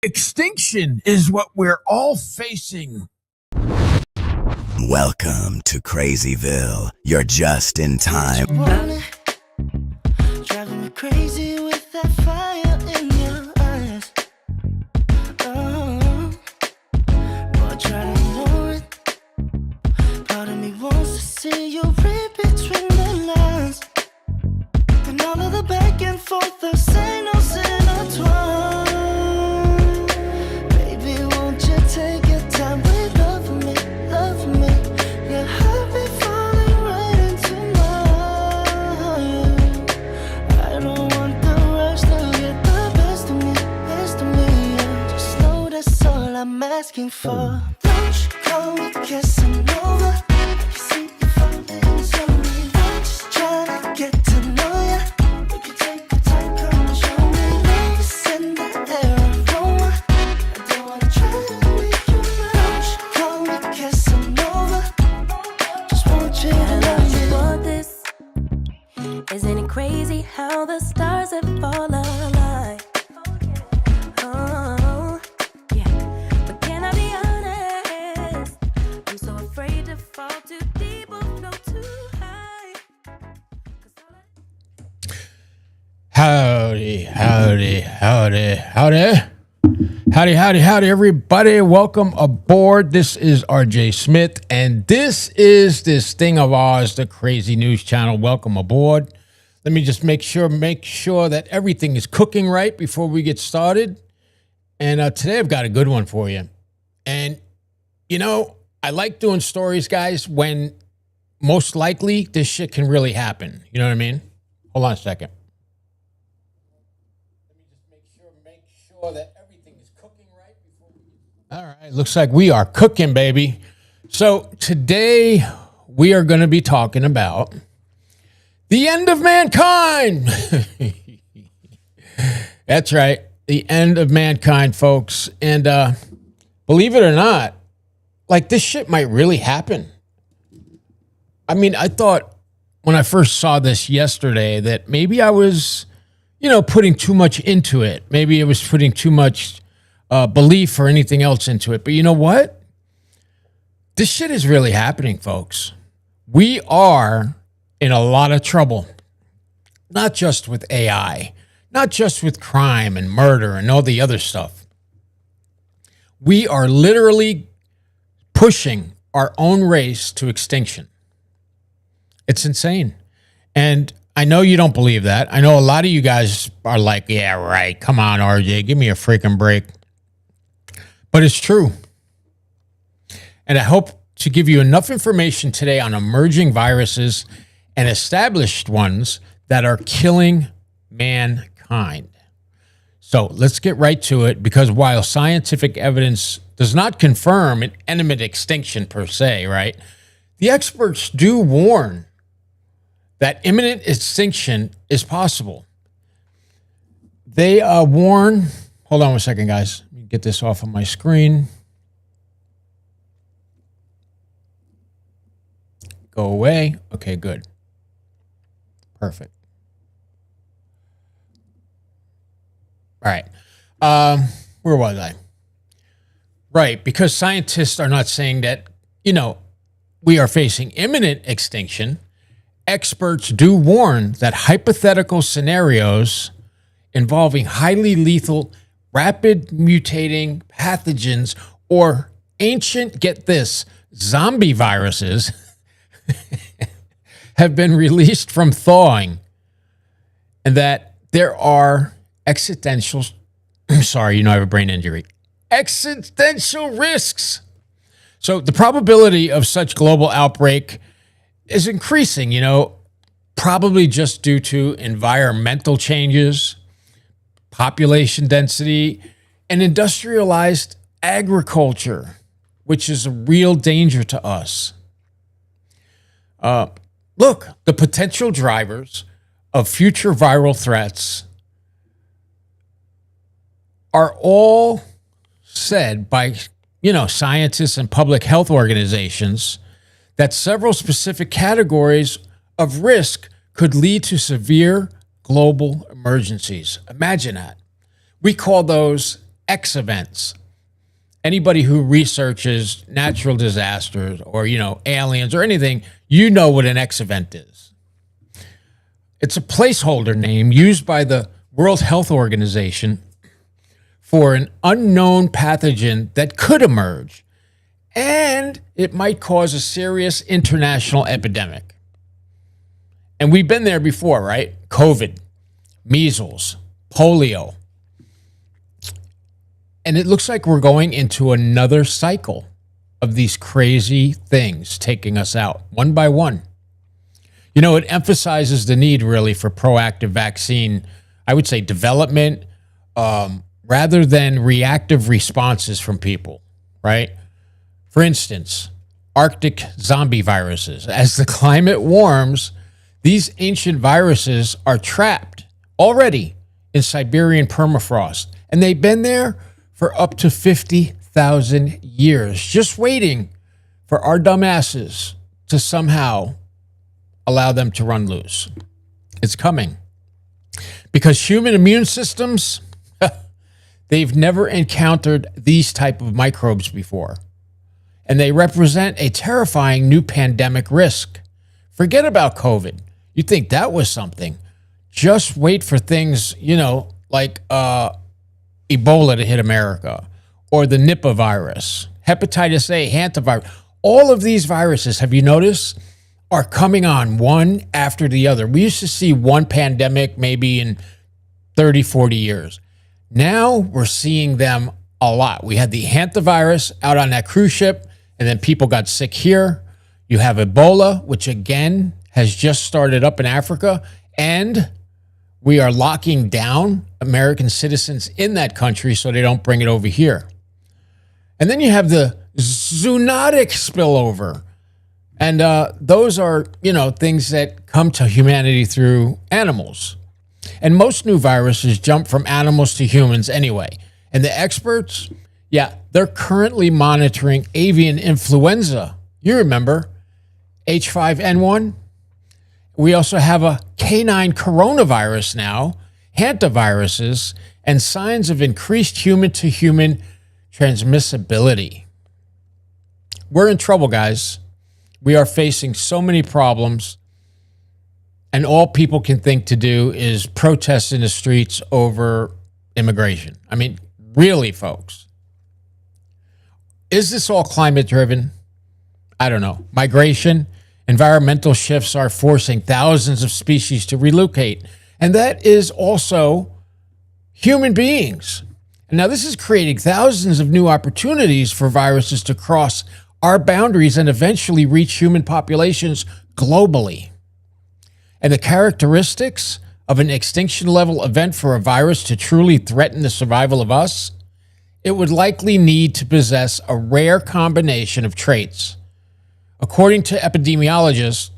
Extinction is what we're all facing. Welcome to Crazyville. You're just in time. Driving me crazy with that fire in your eyes. Oh, boy, try to ignore it. Part of me wants to see you read between the lines. And all of the back and forth, the signals intertwine. Baby, won't you take your time with love me, love me. Your heart be falling right into mine. I don't want the rush to get the best of me, best of me. Yeah. Just know that's all I'm asking for. Don't you call me Casanova. You see you falling so me. I'm just trying to get to know ya. We can take the time, come and show me. Love's in the air, aroma. I don't wanna try to make you mine. Don't you call me Casanova. Just want you to love me. Want this? Isn't it crazy how the stars have fallen aligned? Oh, yeah. But can I be honest? I'm so afraid to fall too deep or flow too high. 'Cause all Howdy, howdy, howdy, howdy. Howdy, howdy, howdy, everybody. Welcome aboard. This is RJ Smith, and this is this thing of ours, the Crazy News Channel. Welcome aboard. Let me just make sure that everything is cooking right before we get started. And today I've got a good one for you. And, you know, I like doing stories, guys, when most likely this shit can really happen. You know what I mean? Hold on a second. Let me just make sure that everything is cooking right before we... All right, looks like we are cooking, baby. So today we are going to be talking about the end of mankind. That's right, the end of mankind, folks. And believe it or not, like this shit might really happen. I mean, I thought when I first saw this yesterday that maybe I was, you know, putting too much into it. Maybe it was putting too much belief or anything else into it. But you know what? This shit is really happening, folks. We are in a lot of trouble, not just with AI, not just with crime and murder and all the other stuff. We are literally pushing our own race to extinction. It's insane. And I know you don't believe that. I know a lot of you guys are like, yeah, right. Come on, RJ, give me a freaking break. But it's true. And I hope to give you enough information today on emerging viruses and established ones that are killing mankind. So let's get right to it, because while scientific evidence does not confirm an imminent extinction per se, right? The experts do warn that imminent extinction is possible. They warn, hold on one second, guys. Let me get this off of my screen. Go away. Okay, good. Perfect. All right. Where was I? Right, because scientists are not saying that, you know, we are facing imminent extinction. Experts do warn that hypothetical scenarios involving highly lethal, rapid mutating pathogens or ancient, get this, zombie viruses have been released from thawing, and that there are existential, sorry, you know I have a brain injury, existential risks. So the probability of such global outbreak is increasing, you know, probably just due to environmental changes, population density, and industrialized agriculture, which is a real danger to us. Look, the potential drivers of future viral threats are all said by, you know, scientists and public health organizations that several specific categories of risk could lead to severe global emergencies. Imagine that. We call those X events. Anybody who researches natural disasters or, aliens or anything, you know what an X event is. It's a placeholder name used by the World Health Organization for an unknown pathogen that could emerge, and it might cause a serious international epidemic. And we've been there before, right? COVID, measles, polio. And it looks like we're going into another cycle of these crazy things taking us out one by one. It emphasizes the need really for proactive vaccine, I would say, development, rather than reactive responses from people, right? For instance, Arctic zombie viruses. As the climate warms, these ancient viruses are trapped already in Siberian permafrost, and they've been there for up to 50,000 years, just waiting for our dumbasses to somehow allow them to run loose. It's coming. Because human immune systems, they've never encountered these type of microbes before. And they represent a terrifying new pandemic risk. Forget about COVID. You think that was something. Just wait for things, like Ebola to hit America, or the Nipah virus, hepatitis A, HANTA virus. All of these viruses, have you noticed, are coming on one after the other. We used to see one pandemic maybe in 30, 40 years. Now we're seeing them a lot. We had the HANTA virus out on that cruise ship, and then people got sick here. You have Ebola, which again has just started up in Africa, and we are locking down American citizens in that country so they don't bring it over here. And then you have the zoonotic spillover. And those are, things that come to humanity through animals. And most new viruses jump from animals to humans anyway. And the experts, they're currently monitoring avian influenza. You remember H5N1? We also have a canine coronavirus now, hantaviruses, and signs of increased human-to-human transmissibility. We're in trouble, guys. We are facing so many problems, and all people can think to do is protest in the streets over immigration. I mean, really, folks. Is this all climate-driven? I don't know. Migration? Environmental shifts are forcing thousands of species to relocate, and that is also human beings. And now this is creating thousands of new opportunities for viruses to cross our boundaries and eventually reach human populations globally. And the characteristics of an extinction level event for a virus to truly threaten the survival of us, it would likely need to possess a rare combination of traits. According to epidemiologists,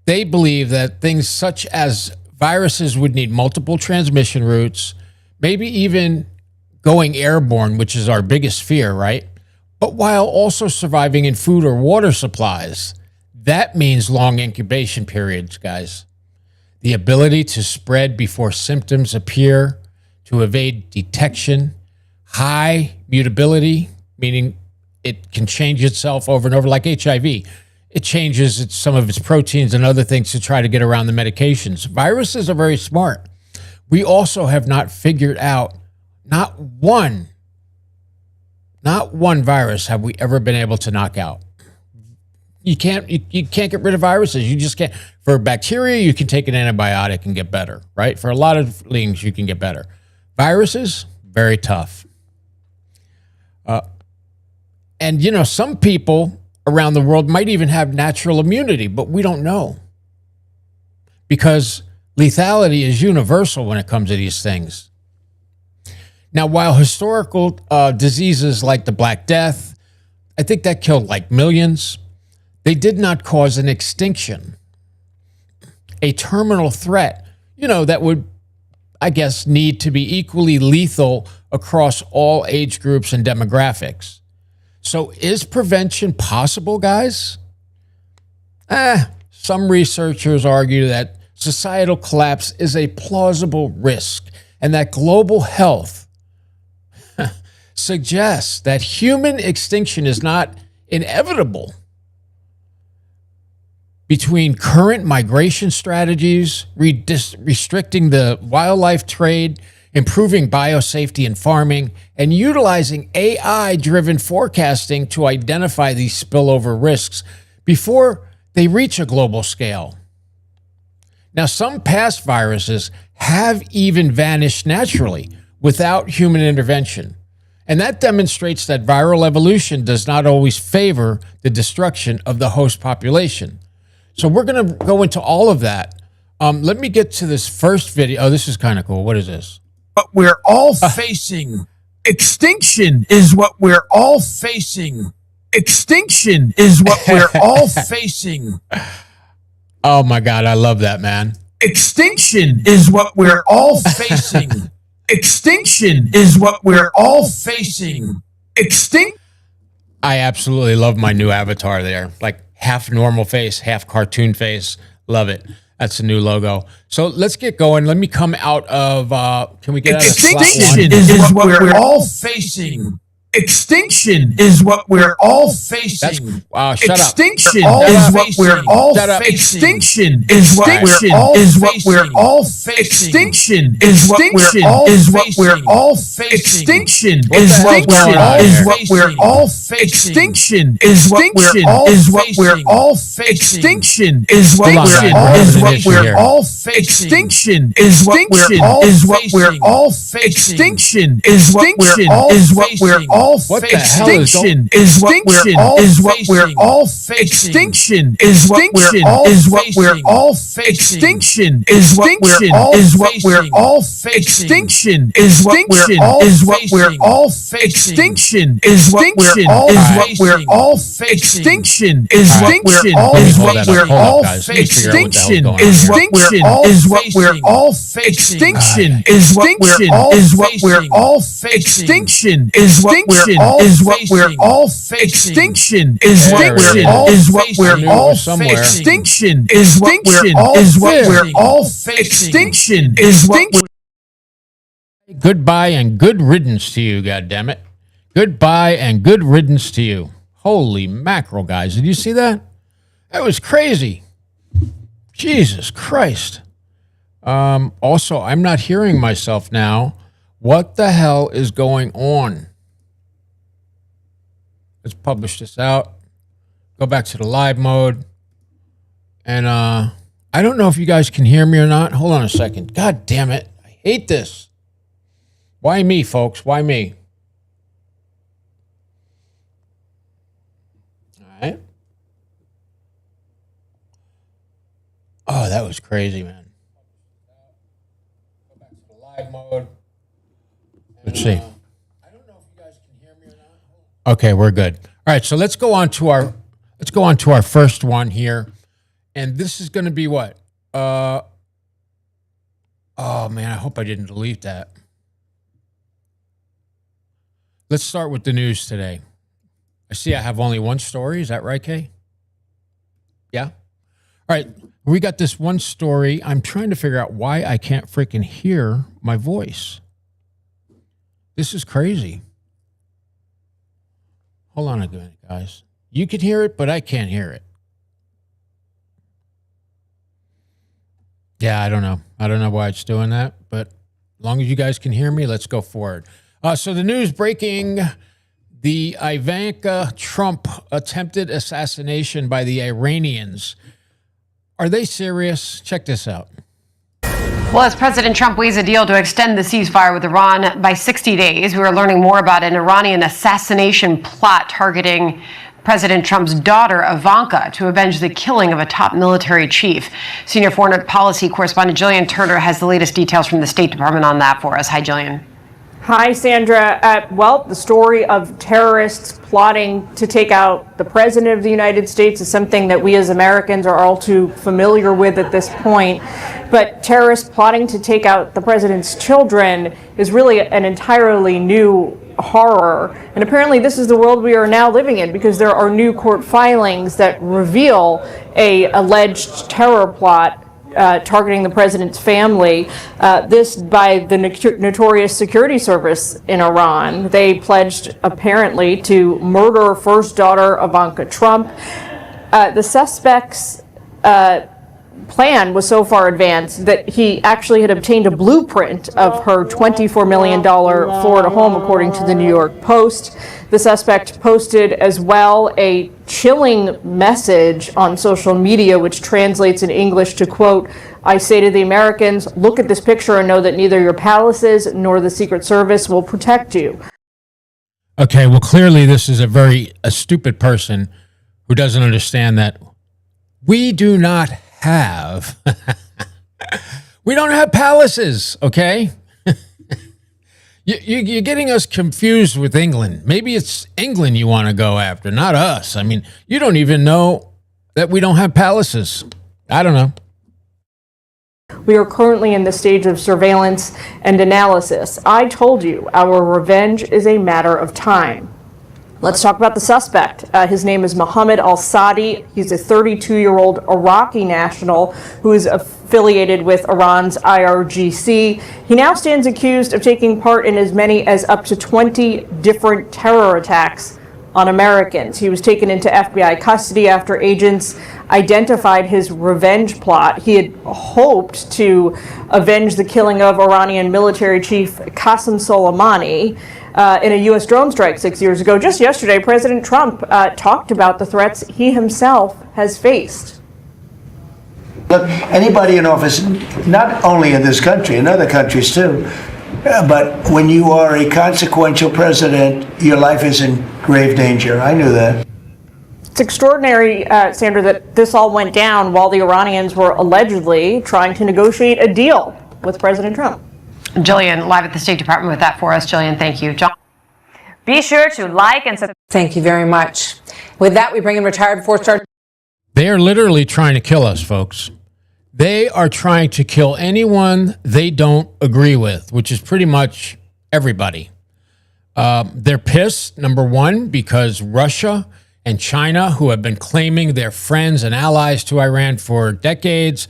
they believe that things such as viruses would need multiple transmission routes, maybe even going airborne, which is our biggest fear, right? But while also surviving in food or water supplies. That means long incubation periods, guys. The ability to spread before symptoms appear, to evade detection, high mutability, meaning it can change itself over and over, like HIV. It changes some of its proteins and other things to try to get around the medications. Viruses are very smart. We also have not figured out, not one virus have we ever been able to knock out. You can't get rid of viruses. You just can't. For bacteria, you can take an antibiotic and get better, right? For a lot of things, you can get better. Viruses, very tough. And, some people around the world might even have natural immunity, but we don't know. Because lethality is universal when it comes to these things. Now, while historical diseases like the Black Death, I think that killed like millions, they did not cause an extinction. A terminal threat, that would, I guess, need to be equally lethal across all age groups and demographics. So is prevention possible, guys? Some researchers argue that societal collapse is a plausible risk and that global health suggests that human extinction is not inevitable. Between current migration strategies, restricting the wildlife trade, improving biosafety in farming, and utilizing AI-driven forecasting to identify these spillover risks before they reach a global scale. Now, some past viruses have even vanished naturally without human intervention. And that demonstrates that viral evolution does not always favor the destruction of the host population. So we're going to go into all of that. Let me get to this first video. Oh, this is kind of cool. What is this? What we're all facing. Extinction is what we're all facing. Extinction is what we're all facing. Oh my God, I love that, man. Extinction is what we're all facing. Extinction is what we're all facing. I absolutely love my new avatar there. Like half normal face, half cartoon face. Love it. That's a new logo. So let's get going. Let me come out of, can we get out of slot one? Extinction is what we're all facing. Extinction is what we're all facing. Shut up. Extinction is what we're all facing. Extinction is what we're all facing. Extinction is what we're all facing. Extinction is what we're all facing. Extinction is what we're all facing. Extinction is what we're all facing. Extinction is what we're all facing. Extinction is what we're all What the hell is Extinction is what we're all facing. Extinction is what we're all facing. Extinction is what we're all facing. Extinction is what we're all facing. Extinction is what we're all facing. Extinction is what we're all facing. Extinction is what we're all facing. Extinction is what we're all facing. Extinction is what we're all facing. Extinction is what we're all facing. Extinction is what we're all facing. Extinction is what we're Goodbye and good riddance to you, goddammit. Goodbye and good riddance to you. Holy mackerel, guys. Did you see that? That was crazy. Jesus Christ. Also, I'm not hearing myself now. What the hell is going on? Let's publish this out. Go back to the live mode. And I don't know if you guys can hear me or not. Hold on a second. God damn it. I hate this. Why me, folks? Why me? All right. Oh, that was crazy, man. Go back to the live mode. Let's see. I don't know if you guys can hear me or not. Okay, we're good. All right, so let's go on to our first one here. And this is going to be what? Oh man, I hope I didn't delete that. Let's start with the news today. I see I have only one story. Is that right, Kay? Yeah? All right. We got this one story. I'm trying to figure out why I can't freaking hear my voice. This is crazy. Hold on a minute, guys. You can hear it, but I can't hear it. Yeah, I don't know. I don't know why it's doing that, but as long as you guys can hear me, let's go forward. So the news breaking, the Ivanka Trump attempted assassination by the Iranians. Are they serious? Check this out. Well, as President Trump weighs a deal to extend the ceasefire with Iran by 60 days, we are learning more about an Iranian assassination plot targeting President Trump's daughter, Ivanka, to avenge the killing of a top military chief. Senior foreign policy correspondent Jillian Turner has the latest details from the State Department on that for us. Hi, Jillian. Hi, Sandra. Well, the story of terrorists plotting to take out the President of the United States is something that we as Americans are all too familiar with at this point. But terrorists plotting to take out the President's children is really an entirely new horror. And apparently this is the world we are now living in, because there are new court filings that reveal a alleged terror plot targeting the president's family. This by the notorious security service in Iran. They pledged apparently to murder first daughter Ivanka Trump. The suspect's plan was so far advanced that he actually had obtained a blueprint of her $24 million Florida home, according to the New York Post. The suspect posted as well a chilling message on social media, which translates in English to, quote, "I say to the Americans, look at this picture and know that neither your palaces nor the Secret Service will protect you." Okay, well, clearly this is a stupid person who doesn't understand that we do not have, we don't have palaces, okay? You're getting us confused with England. Maybe it's England you want to go after, not us. I mean, you don't even know that we don't have palaces. I don't know. We are currently in the stage of surveillance and analysis. I told you, our revenge is a matter of time. Let's talk about the suspect. His name is Mohammed al-Sadi. He's a 32-year-old Iraqi national who is affiliated with Iran's IRGC. He now stands accused of taking part in as many as up to 20 different terror attacks on Americans. He was taken into FBI custody after agents identified his revenge plot. He had hoped to avenge the killing of Iranian military chief Qasem Soleimani in a U.S. drone strike 6 years ago. Just yesterday, President Trump talked about the threats he himself has faced. Look, anybody in office, not only in this country, in other countries too, but when you are a consequential president, your life is in grave danger. I knew that. It's extraordinary, Sandra, that this all went down while the Iranians were allegedly trying to negotiate a deal with President Trump. Jillian, live at the State Department with that for us. Jillian, thank you. John. Be sure to like and subscribe. Thank you very much. With that, we bring in retired four-star. They are literally trying to kill us, folks. They are trying to kill anyone they don't agree with, which is pretty much everybody. They're pissed, number one, because Russia and China, who have been claiming they're friends and allies to Iran for decades,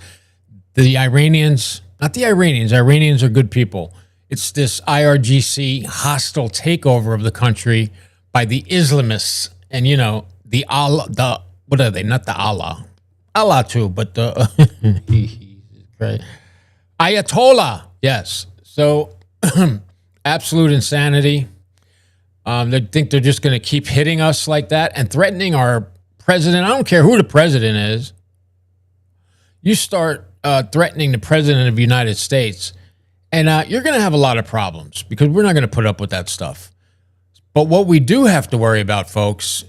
the Iranians, not the Iranians, Iranians are good people. It's this IRGC hostile takeover of the country by the Islamists. And, you know, what are they? Not the Allah too, but the Ayatollah. Yes. So absolute insanity. They think they're just going to keep hitting us like that and threatening our president. I don't care who the president is. You start threatening the president of the United States, and you're going to have a lot of problems because we're not going to put up with that stuff. But what we do have to worry about, folks,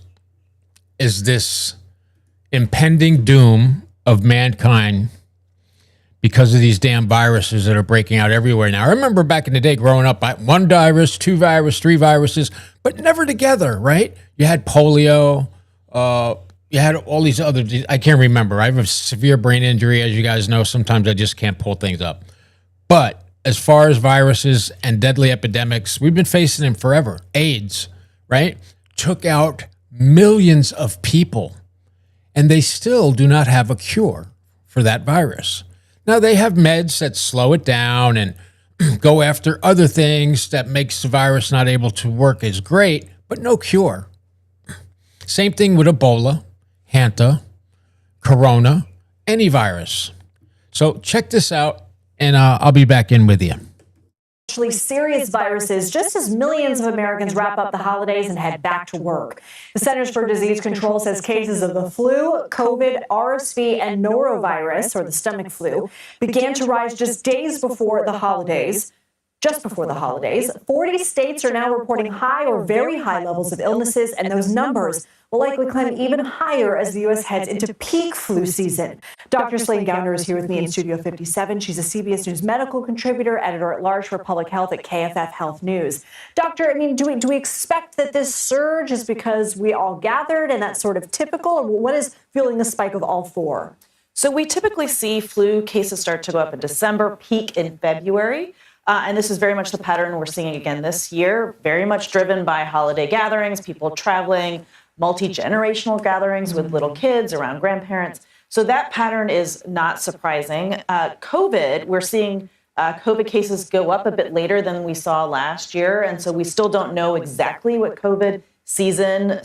is this impending doom of mankind because of these damn viruses that are breaking out everywhere now. I remember back in the day growing up, one virus, two virus, three viruses, but never together, right? You had polio, you had all these other, I can't remember. I have a severe brain injury, as you guys know. Sometimes I just can't pull things up. But as far as viruses and deadly epidemics, we've been facing them forever. AIDS, right? Took out millions of people, and they still do not have a cure for that virus. Now, they have meds that slow it down and go after other things that makes the virus not able to work as great, but no cure. Same thing with Ebola, HANTA, Corona, any virus. So check this out, and I'll be back in with you. Serious viruses, just as millions of Americans wrap up the holidays and head back to work. The Centers for Disease Control says cases of the flu, COVID, RSV, and norovirus, or the stomach flu, began to rise just days before the holidays. Just before the holidays, 40 states are now reporting high or very high levels of illnesses, and those numbers will likely climb even higher as the U.S. heads into peak flu season. Dr. Slane Gounder is here with me in Studio 57. She's a CBS News medical contributor, editor-at-large for public health at KFF Health News. Doctor, I mean, do we expect that this surge is because we all gathered and that's sort of typical, or what is fueling the spike of all four? So we typically see flu cases start to go up in December, peak in February. And this is very much the pattern we're seeing again this year, very much driven by holiday gatherings, people traveling, multi-generational gatherings with little kids around grandparents. So that pattern is not surprising. COVID, we're seeing COVID cases go up a bit later than we saw last year. And so we still don't know exactly what COVID season,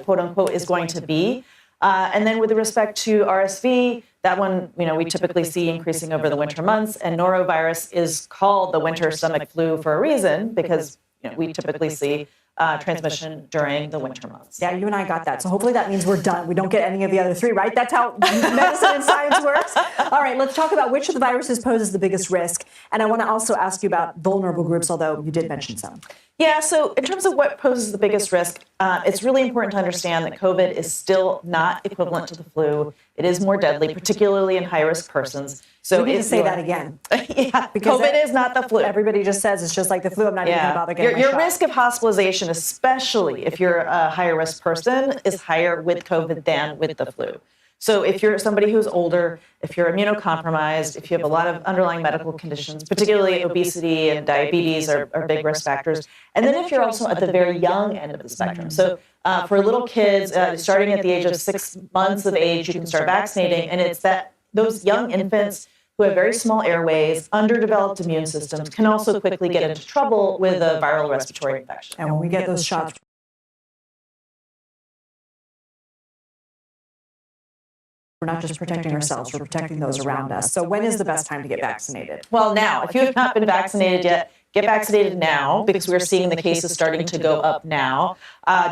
quote unquote, is going to be. And then with respect to RSV, that one, we typically see increasing over the winter months. And norovirus is called the winter stomach flu for a reason, because we typically see transmission during the winter months. Yeah, you and I got that. So hopefully that means we're done. We don't get any of the other three, right? That's how medicine and science works. All right, let's talk about which of the viruses poses the biggest risk. And I want to also ask you about vulnerable groups, although you did mention some. Yeah, so in terms of what poses the biggest risk, it's really important to understand that COVID is still not equivalent to the flu. It is more deadly, particularly in high-risk persons. So we need to say that again. Yeah, because COVID is not the flu. Everybody just says it's just like the flu. I'm not even going to bother getting your my shot. risk of hospitalization, especially if you're a higher-risk person, is higher with COVID than with the flu. So if you're somebody who's older, if you're immunocompromised, if you have a lot of underlying medical conditions, particularly obesity and diabetes are big risk factors. And then if you're also at the very young end of the spectrum. So for little kids, starting at the age of 6 months of age, you can start vaccinating. And it's that those young infants who have very small airways, underdeveloped immune systems, can also quickly get into trouble with a viral respiratory infection. And when we get those shots, we're not just protecting ourselves, we're protecting those around us. So when is the best time to get vaccinated? Well, now, if you have not been vaccinated yet, get vaccinated now, because we're seeing the cases starting to go up now.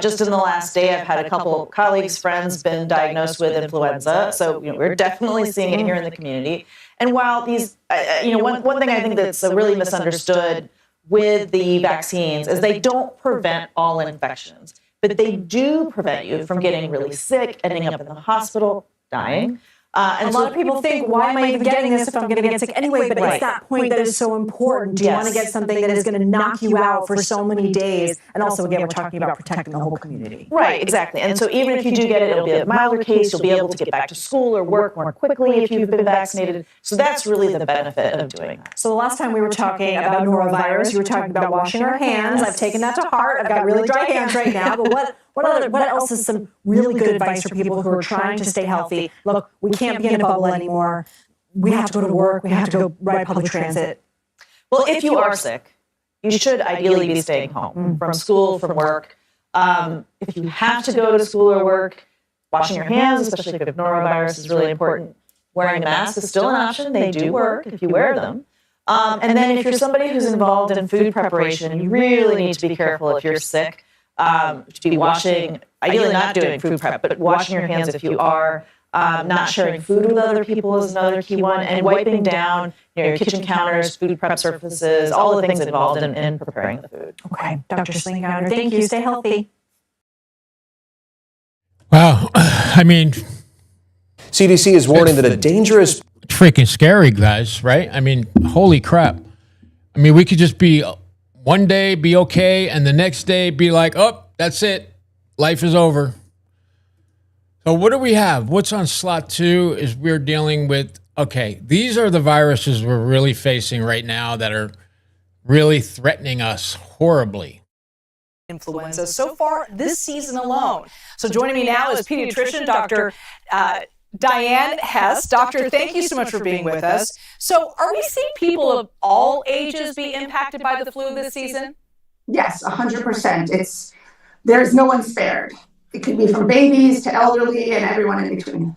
Just in the last day, I've had a couple colleagues, friends, been diagnosed with influenza. So we're definitely seeing it here in the community. And while these, one thing I think that's really misunderstood with the vaccines is they don't prevent all infections, but they do prevent you from getting really sick, ending up in the hospital, dying. And a lot of people think, why am I even getting this if I'm going to get sick anyway? But it's that point that is so important. Do you want to get something that is going to knock you out for so many days? And also, again, we're talking about protecting the whole community. Right, exactly. And so even if you do get it, it'll be a milder case. You'll be able to get back to school or work more quickly if you've been vaccinated. So that's really the benefit of doing that. So the last time we were talking about norovirus, you were talking about washing our hands. I've taken that to heart. I've got really dry hands right now. But what else is some really good advice for people who are trying to stay healthy? Look, we can't be in a bubble anymore. We have to go to work. We have to go ride public transit. Well, if you are sick, you should ideally be staying home from school, from work. If you have to go to school or work, washing your hands, especially if you have norovirus, is really important. Wearing a mask is still an option. They do work if you wear them. And then if you're somebody who's involved in food preparation, you really need to be careful if you're sick. To be washing, ideally not doing food prep, but washing your hands if you are. Not sharing food with other people is another key one, and wiping down your kitchen counters, food prep surfaces, all the things involved in preparing the food. Okay, Dr. Slinghouder, thank you. Stay healthy. Wow, I mean, CDC is warning that a dangerous... Freaking scary, guys, right? I mean, holy crap. I mean, we could just be... one day be okay, and the next day be like, oh, that's it. Life is over. So what do we have? What's on slot 2 is we're dealing with, okay, these are the viruses we're really facing right now that are really threatening us horribly. Influenza so far this season alone. So joining me now is pediatrician Dr. Diane Hess. Doctor, thank you so much for being with us. So are we seeing people of all ages be impacted by the flu this season? Yes, 100%. There's no one spared. It could be from babies to elderly and everyone in between.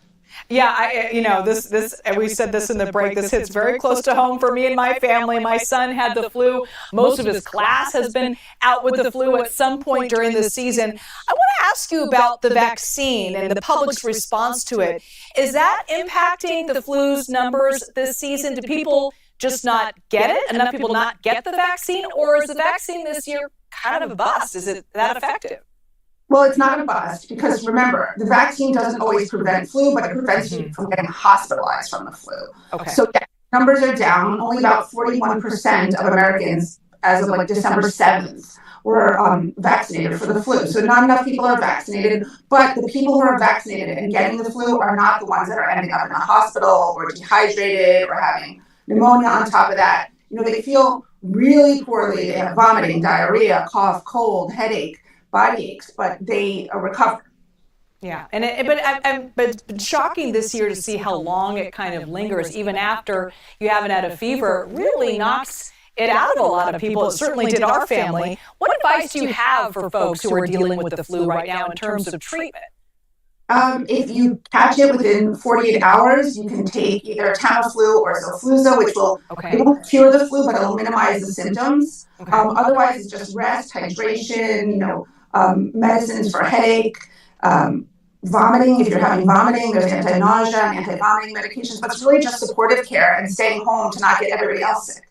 Yeah, this we said this in the break, this hits very close to home for me and my family. My son had the flu. Most of his class has been out with the flu at some point during this season. I want to ask you about the vaccine and the public's response to it. Is that impacting the flu's numbers this season? Do people just not get it? Enough people not get the vaccine? Or is the vaccine this year kind of a bust? Is it that effective? Well, it's not a bust because remember, the vaccine doesn't always prevent flu, but it prevents you from getting hospitalized from the flu. Okay. So yeah, numbers are down. Only about 41% of Americans, as of December 7th, were vaccinated for the flu. So not enough people are vaccinated, but the people who are vaccinated and getting the flu are not the ones that are ending up in the hospital or dehydrated or having pneumonia on top of that. They feel really poorly. They have vomiting, diarrhea, cough, cold, headache, body aches, but they recover. Yeah, but it's shocking this year to see how long it kind of lingers, even after you haven't had a fever. It really knocks it out of a lot of people. It certainly did our family. What advice do you have for folks who are dealing with the flu right now in terms of treatment? If you catch it within 48 hours, you can take either Tamiflu or Xofluza, which it won't cure the flu, but it'll minimize the symptoms. Otherwise, it's just rest, hydration, medicines for headache, vomiting. If you're having vomiting, there's anti-nausea and anti-vomiting medications, but it's really just supportive care and staying home to not get everybody else sick.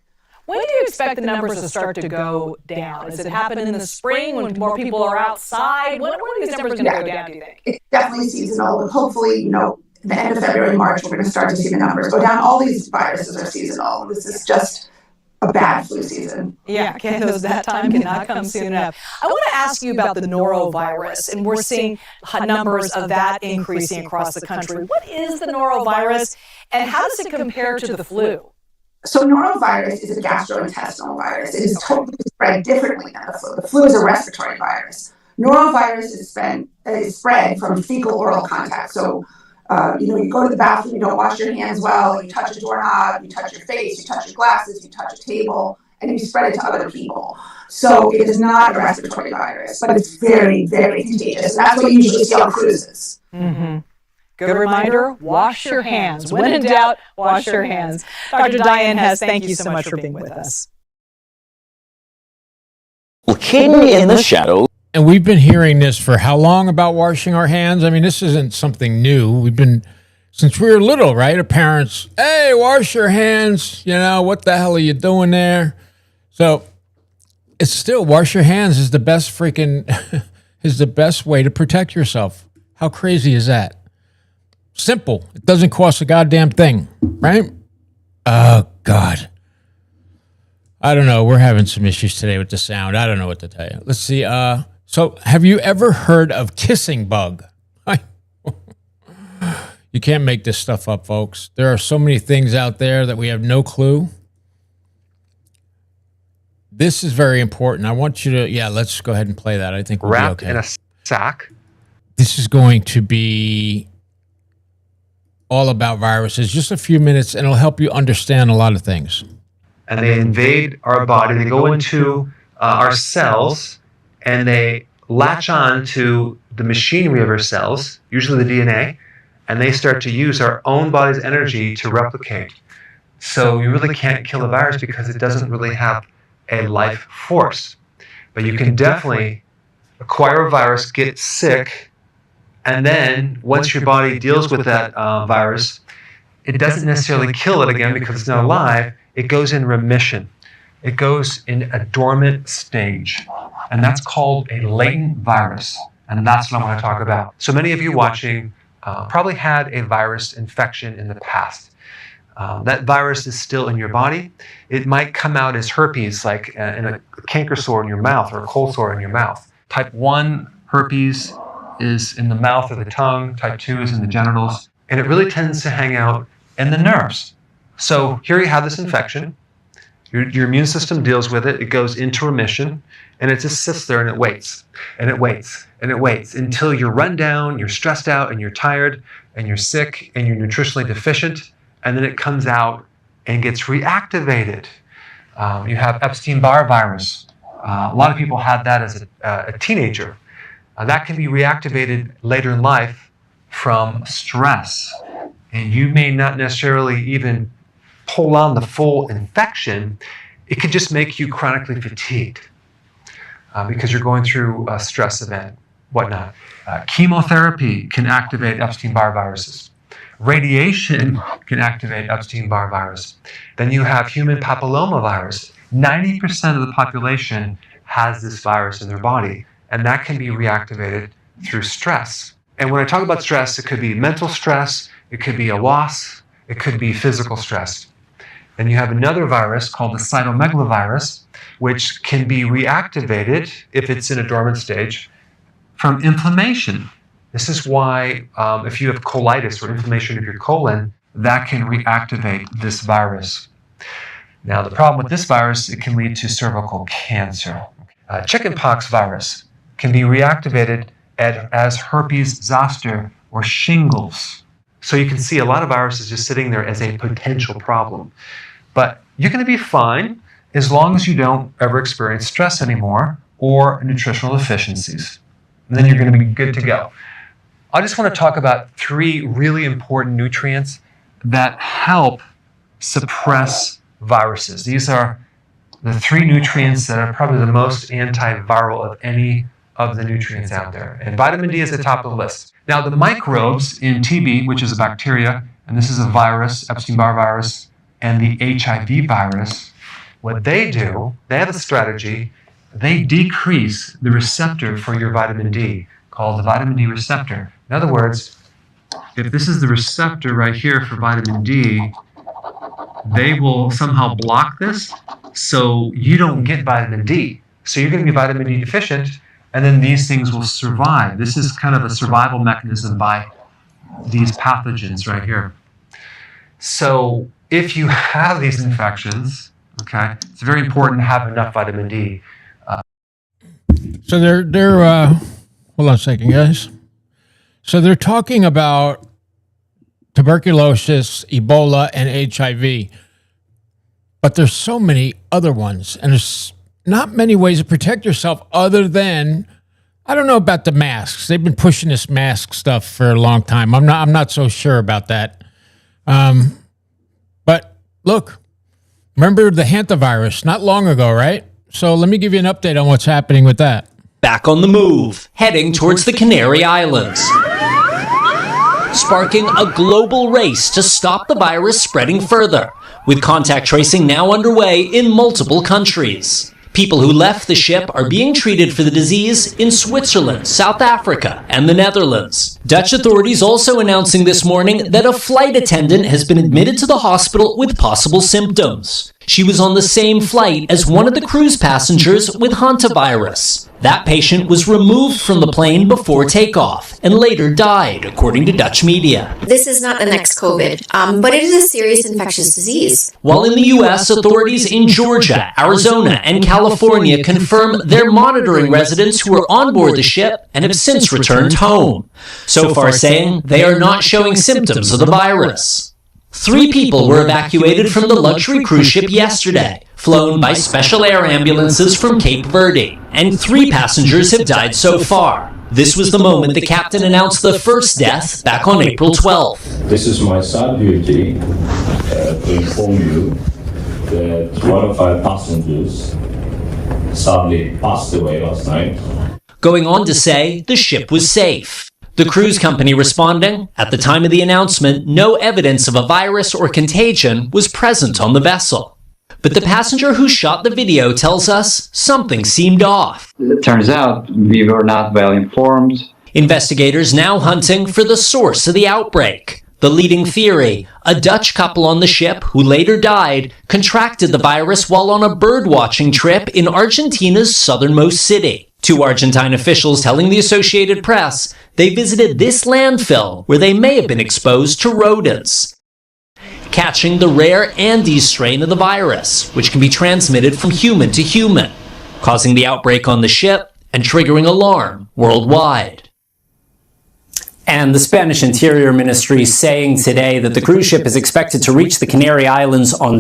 When do you expect the numbers to start to go down? Does it happen in the spring when more people are outside? When are these numbers going to go down, do you think? It's definitely seasonal. Hopefully, the end of February, March, we're going to start to see the numbers go down. All these viruses are seasonal. This is just a bad flu season. Yeah, that time cannot come soon enough. I want to ask you about the norovirus, and we're seeing numbers of that increasing across the country. What is the norovirus, and how does it compare to the flu? So norovirus is a gastrointestinal virus. It is totally spread differently than the flu. The flu is a respiratory virus. Norovirus is spread from fecal-oral contact. So, you go to the bathroom, you don't wash your hands well, you touch a doorknob, you touch your face, you touch your glasses, you touch a table, and you spread it to other people. So it is not a respiratory virus, but it's very, very contagious. And that's what you usually see on cruises. Mm-hmm. Good reminder, wash your hands. When in doubt, wash your hands. Dr. Diane Hess, thank you so much for being with us. Hidden in the shadow. And we've been hearing this for how long about washing our hands? I mean, this isn't something new. We've been, since we were little, right? Our parents, hey, wash your hands. What the hell are you doing there? So it's still, wash your hands is the best is the best way to protect yourself. How crazy is that? Simple. It doesn't cost a goddamn thing, right? Oh, God. I don't know. We're having some issues today with the sound. I don't know what to tell you. Let's see. So have you ever heard of kissing bug? You can't make this stuff up, folks. There are so many things out there that we have no clue. This is very important. I want you to, let's go ahead and play that. I think we'll wrapped be okay. in a sack. This is going to be all about viruses. Just a few minutes, and it'll help you understand a lot of things. And they invade our body. They go into our cells, and they latch on to the machinery of our cells, usually the DNA, and they start to use our own body's energy to replicate. So you really can't kill a virus because it doesn't really have a life force. But you can definitely acquire a virus, get sick, and then once your body deals with that virus, it doesn't necessarily kill it again because it's not alive. It goes in remission. It goes in a dormant stage. And that's called a latent virus. And that's what I want to talk about. So many of you watching probably had a virus infection in the past. That virus is still in your body. It might come out as herpes, like in a canker sore in your mouth or a cold sore in your mouth. Type 1 herpes is in the mouth or the tongue. Type 2 is in the genitals. And it really tends to hang out in the nerves. So here you have this infection. Your immune system deals with it. It goes into remission. And it just sits there and it waits. And it waits. And it waits until you're run down, you're stressed out, and you're tired, and you're sick, and you're nutritionally deficient. And then it comes out and gets reactivated. You have Epstein-Barr virus. A lot of people had that as a teenager. That can be reactivated later in life from stress. And you may not necessarily even pull on the full infection. It could just make you chronically fatigued because you're going through a stress event, whatnot. Chemotherapy can activate Epstein-Barr viruses. Radiation can activate Epstein-Barr virus. Then you have human papillomavirus. 90% of the population has this virus in their body, and that can be reactivated through stress. And when I talk about stress, it could be mental stress, it could be a loss, it could be physical stress. Then you have another virus called the cytomegalovirus, which can be reactivated if it's in a dormant stage from inflammation. This is why if you have colitis or inflammation of your colon, that can reactivate this virus. Now, the problem with this virus, it can lead to cervical cancer. Chickenpox virus can be reactivated as herpes zoster or shingles. So you can see a lot of viruses just sitting there as a potential problem. But you're going to be fine as long as you don't ever experience stress anymore or nutritional deficiencies. And then you're going to be good to go. I just want to talk about 3 really important nutrients that help suppress viruses. These are the 3 nutrients that are probably the most antiviral of any of the nutrients out there. And vitamin D is at the top of the list. Now, the microbes in TB, which is a bacteria, and this is a virus, Epstein-Barr virus, and the HIV virus, what they do, they have a strategy, they decrease the receptor for your vitamin D, called the vitamin D receptor. In other words, if this is the receptor right here for vitamin D, they will somehow block this so you don't get vitamin D. So you're going to be vitamin D deficient, and then these things will survive. This is kind of a survival mechanism by these pathogens right here. So if you have these infections, okay, it's very important to have enough vitamin D. So they're hold on a second, guys. So they're talking about tuberculosis, Ebola, and HIV. But there's so many other ones, and there's not many ways to protect yourself other than, I don't know about the masks. They've been pushing this mask stuff for a long time. I'm not so sure about that. But look, remember the HANTA virus not long ago, right? So let me give you an update on what's happening with that. Back on the move, heading towards the Canary Islands, sparking a global race to stop the virus spreading further, with contact tracing now underway in multiple countries. People who left the ship are being treated for the disease in Switzerland, South Africa, and the Netherlands. Dutch authorities also announcing this morning that a flight attendant has been admitted to the hospital with possible symptoms. She was on the same flight as one of the cruise passengers with HANTA virus. That patient was removed from the plane before takeoff and later died, according to Dutch media. This is not an ex-COVID, but it is a serious infectious disease. While in the U.S., authorities in Georgia, Arizona, and California confirm they're monitoring residents who are on board the ship and have since returned home, so far saying they are not showing symptoms of the virus. 3 people were evacuated from the luxury cruise ship yesterday, flown by special air ambulances from Cape Verde, and 3 passengers have died so far. This was the moment the captain announced the first death back on April 12th. This is my sad duty to inform you that one of our passengers sadly passed away last night. Going on to say the ship was safe. The cruise company responding, at the time of the announcement, no evidence of a virus or contagion was present on the vessel. But the passenger who shot the video tells us something seemed off. It turns out we were not well informed. Investigators now hunting for the source of the outbreak. The leading theory, a Dutch couple on the ship who later died contracted the virus while on a bird-watching trip in Argentina's southernmost city. 2 Argentine officials telling the Associated Press they visited this landfill where they may have been exposed to rodents, catching the rare Andes strain of the virus, which can be transmitted from human to human, causing the outbreak on the ship and triggering alarm worldwide. And the Spanish Interior Ministry saying today that the cruise ship is expected to reach the Canary Islands on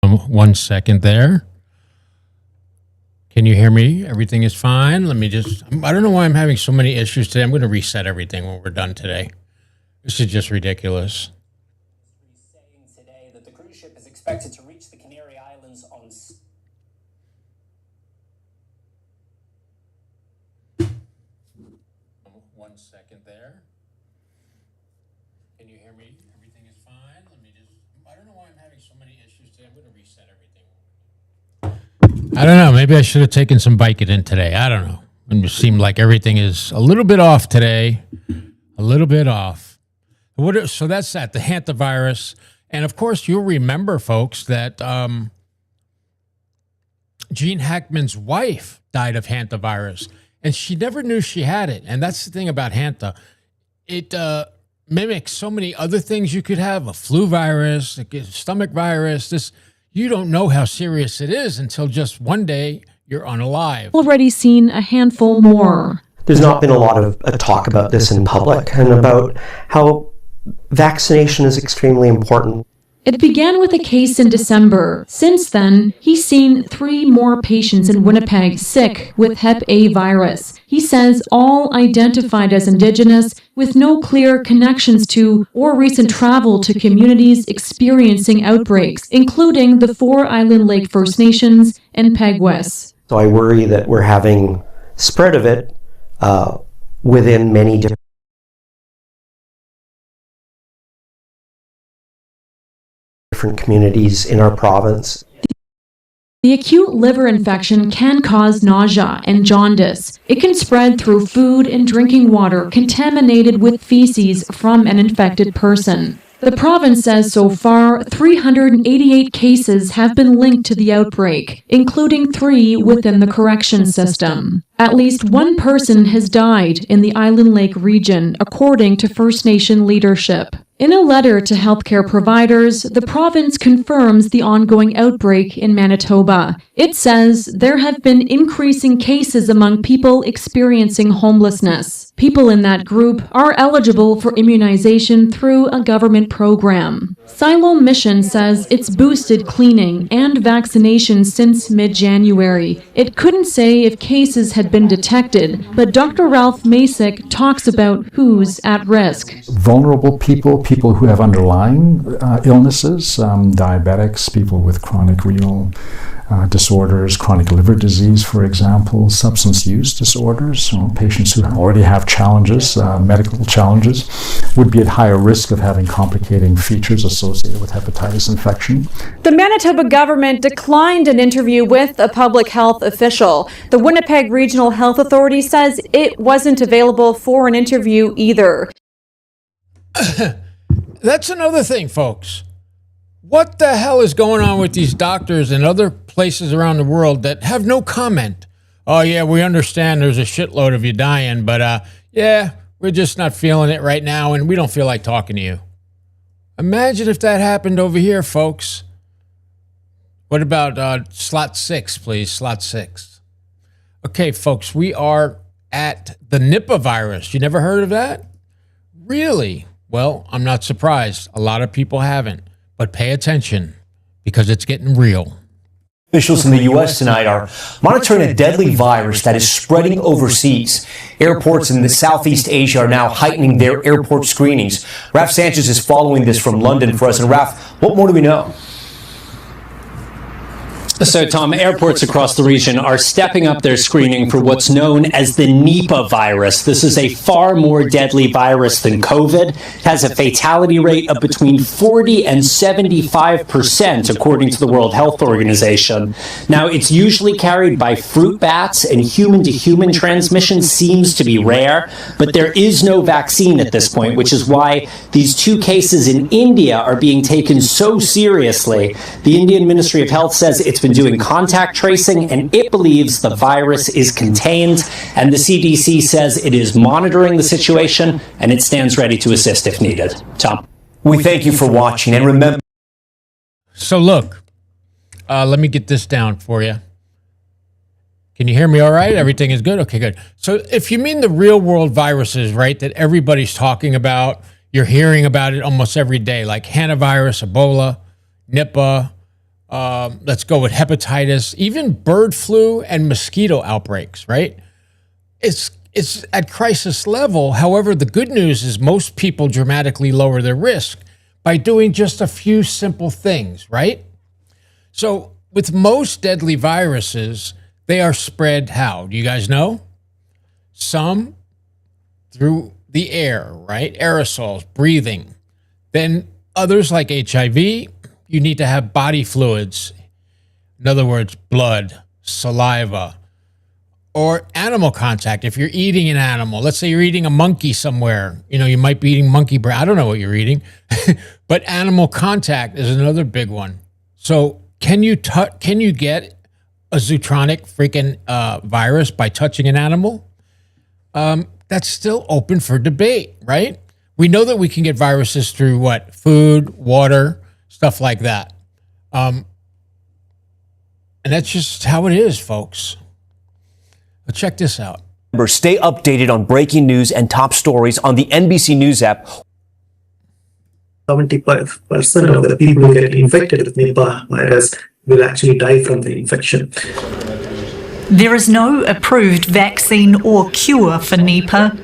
1 second there. Can you hear me? Everything is fine. Let me just, I don't know why I'm having so many issues today. I'm going to reset everything when we're done today. This is just ridiculous. saying today that the cruise ship is expected to reach the Canary Islands on 1 second there. Can you hear me? Everything is fine. Let me just, I don't know why I'm having so many issues today. I'm going to reset everything. I don't know. Maybe I should have taken some Vicodin today. I don't know. It just seemed like everything is a little bit off today. A little bit off. So that's that, the HANTA virus. And of course, you'll remember, folks, that Gene Hackman's wife died of HANTA virus. And she never knew she had it. And that's the thing about HANTA. It mimics so many other things you could have. A flu virus, a stomach virus, this. You don't know how serious it is until just one day you're unalive. Already seen a handful more. There's not been a lot of talk about this in public and about how vaccination is extremely important. It began with a case in December. Since then, he's seen 3 more patients in Winnipeg sick with Hep A virus. He says all identified as Indigenous with no clear connections to or recent travel to communities experiencing outbreaks, including the 4 Island Lake First Nations and Peguis. So I worry that we're having spread of it within many different communities in our province. The acute liver infection can cause nausea and jaundice. It can spread through food and drinking water contaminated with feces from an infected person. The province says so far, 388 cases have been linked to the outbreak, including 3 within the correction system. At least 1 person has died in the Island Lake region, according to First Nation leadership. In a letter to healthcare providers, the province confirms the ongoing outbreak in Manitoba. It says there have been increasing cases among people experiencing homelessness. People in that group are eligible for immunization through a government program. Siloam Mission says it's boosted cleaning and vaccination since mid-January. It couldn't say if cases had been detected, but Dr. Ralph Masick talks about who's at risk. Vulnerable people, people who have underlying illnesses, diabetics, people with chronic renal disorders, chronic liver disease, for example, substance use disorders, so patients who already have challenges, medical challenges, would be at higher risk of having complicating features associated with hepatitis infection. The Manitoba government declined an interview with a public health official. The Winnipeg Regional Health Authority says it wasn't available for an interview either. That's another thing, folks. What the hell is going on with these doctors and other places around the world that have no comment? Oh, yeah, we understand there's a shitload of you dying, but yeah, we're just not feeling it right now, and we don't feel like talking to you. Imagine if that happened over here, folks. What about slot 6, please? Slot 6. Okay, folks, we are at the Nipah virus. You never heard of that? Really? Well, I'm not surprised. A lot of people haven't. But pay attention, because it's getting real. Officials in the U.S. tonight are monitoring a deadly virus that is spreading overseas. Airports in the Southeast Asia are now heightening their airport screenings. Raf Sanchez is following this from London for us. And Raf, what more do we know? So, Tom, airports across the region are stepping up their screening for what's known as the Nipah virus. This is a far more deadly virus than COVID. It has a fatality rate of between 40 and 75%, according to the World Health Organization. Now, it's usually carried by fruit bats, and human-to-human transmission seems to be rare, but there is no vaccine at this point, which is why these 2 cases in India are being taken so seriously. The Indian Ministry of Health says it's been doing contact tracing, and it believes the virus is contained, and the CDC says it is monitoring the situation, and it stands ready to assist if needed. Tom? We thank you for watching, and remember... So look, let me get this down for you. Can you hear me all right? Everything is good? Okay, good. So if you mean the real world viruses, right, that everybody's talking about, you're hearing about it almost every day, like HANTA Virus, Ebola, Nipah, let's go with hepatitis, even bird flu and mosquito outbreaks, right? It's at crisis level. However, the good news is most people dramatically lower their risk by doing just a few simple things, right? So with most deadly viruses, they are spread how? Do you guys know? Some through the air, right? Aerosols, breathing. Then others like HIV, you need to have body fluids. In other words, blood, saliva, or animal contact. If you're eating an animal, let's say you're eating a monkey somewhere, you might be eating monkey bread. I don't know what you're eating, but animal contact is another big one. So can you get a zootropic freaking virus by touching an animal? That's still open for debate, right? We know that we can get viruses through what? Food, water, stuff like that. And that's just how it is, folks. But check this out. Stay updated on breaking news and top stories on the NBC News app. 75% of the people who get infected with Nipah virus will actually die from the infection. There is no approved vaccine or cure for Nipah.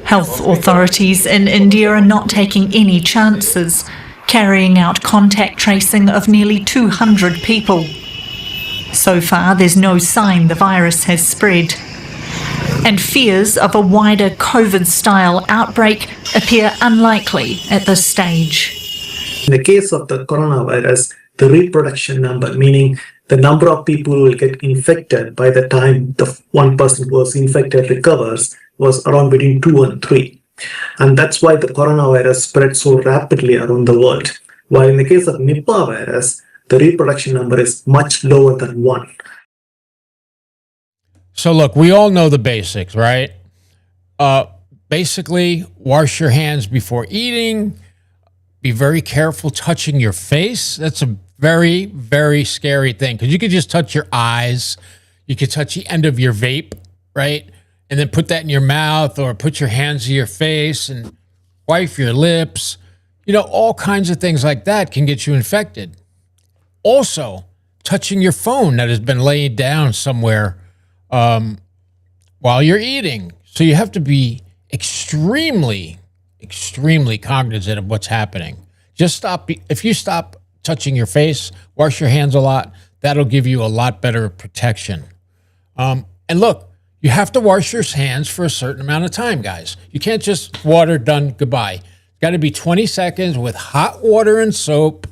Health authorities in India are not taking any chances, carrying out contact tracing of nearly 200 people. So far, there's no sign the virus has spread. And fears of a wider COVID-style outbreak appear unlikely at this stage. In the case of the coronavirus, the reproduction number, meaning the number of people who will get infected by the time the one person who was infected recovers, was around between 2 and 3. And that's why the coronavirus spread so rapidly around the world. While in the case of Nipah virus, the reproduction number is much lower than 1. So look, we all know the basics, right? Basically, wash your hands before eating. Be very careful touching your face. That's a very, very scary thing because you could just touch your eyes. You could touch the end of your vape, right? And then put that in your mouth or put your hands to your face and wipe your lips. You know, all kinds of things like that can get you infected. Also, touching your phone that has been laid down somewhere while you're eating. So you have to be extremely, extremely cognizant of what's happening. Just stop. If you stop touching your face, wash your hands a lot, that'll give you a lot better protection. And look, you have to wash your hands for a certain amount of time, guys. You can't just water, done, goodbye. It's got to be 20 seconds with hot water and soap.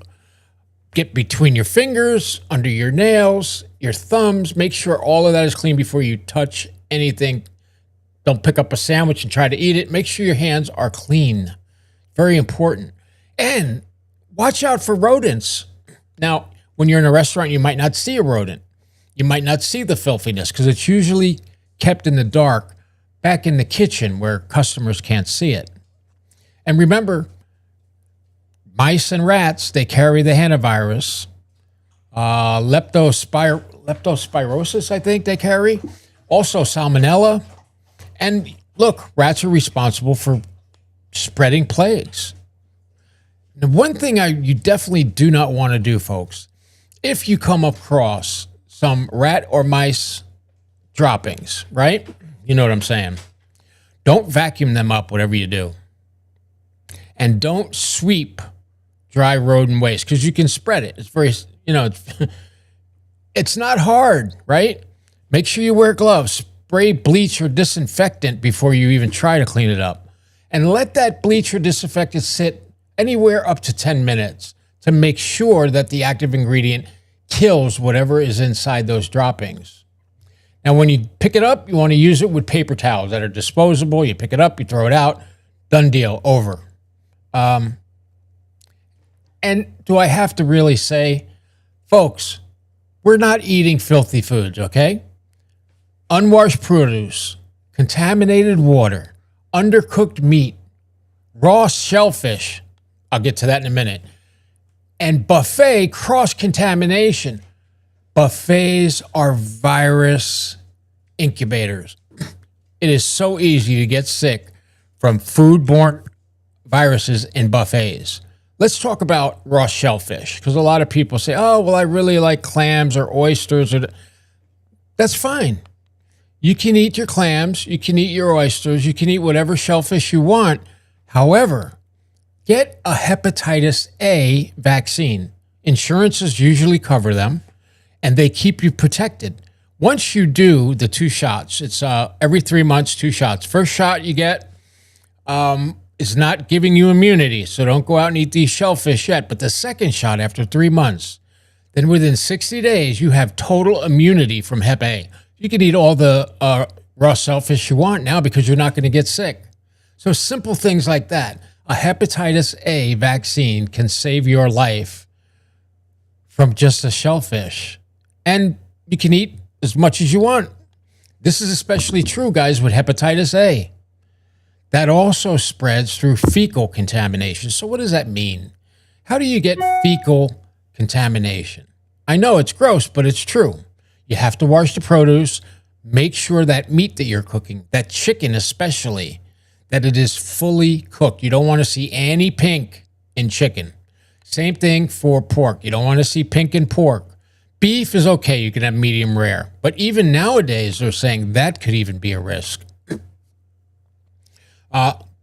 Get between your fingers, under your nails, your thumbs. Make sure all of that is clean before you touch anything. Don't pick up a sandwich and try to eat it. Make sure your hands are clean. Very important. And watch out for rodents. Now, when you're in a restaurant, you might not see a rodent. You might not see the filthiness because it's usually kept in the dark back in the kitchen where customers can't see it. And remember, mice and rats, they carry the hantavirus. Leptospirosis, I think they carry. Also salmonella. And look, rats are responsible for spreading plagues. Now, one thing you definitely do not want to do, folks, if you come across some rat or mice droppings, right? You know what I'm saying? Don't vacuum them up, whatever you do. And don't sweep dry rodent waste because you can spread it. It's very, it's not hard, right? Make sure you wear gloves. Spray bleach or disinfectant before you even try to clean it up. And let that bleach or disinfectant sit anywhere up to 10 minutes to make sure that the active ingredient kills whatever is inside those droppings. Now, when you pick it up, you want to use it with paper towels that are disposable. You pick it up, you throw it out. Done deal. Over. And do I have to really say, folks, we're not eating filthy foods, okay? Unwashed produce, contaminated water, undercooked meat, raw shellfish, I'll get to that in a minute, and buffet cross-contamination. Buffets are virus incubators. It is so easy to get sick from foodborne viruses in buffets. Let's talk about raw shellfish, because a lot of people say, oh, well, I really like clams or oysters. That's fine. You can eat your clams, you can eat your oysters, you can eat whatever shellfish you want. However, get a hepatitis A vaccine. Insurances usually cover them, and they keep you protected. Once you do the 2 shots, it's every 3 months, 2 shots. First shot you get is not giving you immunity, so don't go out and eat these shellfish yet. But the second shot after 3 months, then within 60 days, you have total immunity from Hep A. You can eat all the raw shellfish you want now because you're not going to get sick. So simple things like that. A hepatitis A vaccine can save your life from just a shellfish. And you can eat as much as you want. This is especially true, guys, with hepatitis A. That also spreads through fecal contamination. So what does that mean? How do you get fecal contamination? I know it's gross, but it's true. You have to wash the produce. Make sure that meat that you're cooking, that chicken especially, that it is fully cooked. You don't want to see any pink in chicken. Same thing for pork. You don't want to see pink in pork. Beef is okay. You can have medium rare. But even nowadays, they're saying that could even be a risk.